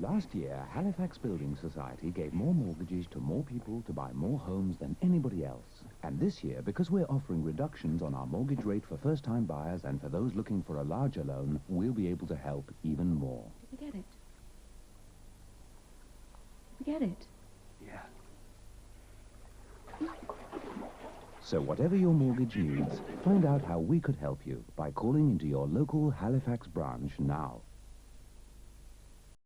Last year, Halifax Building Society gave more mortgages to more people to buy more homes than anybody else. And this year, because we're offering reductions on our mortgage rate for first-time buyers and for those looking for a larger loan, we'll be able to help even more. Did we get it? Did we get it? Yeah. So whatever your mortgage needs, find out how we could help you by calling into your local Halifax branch now.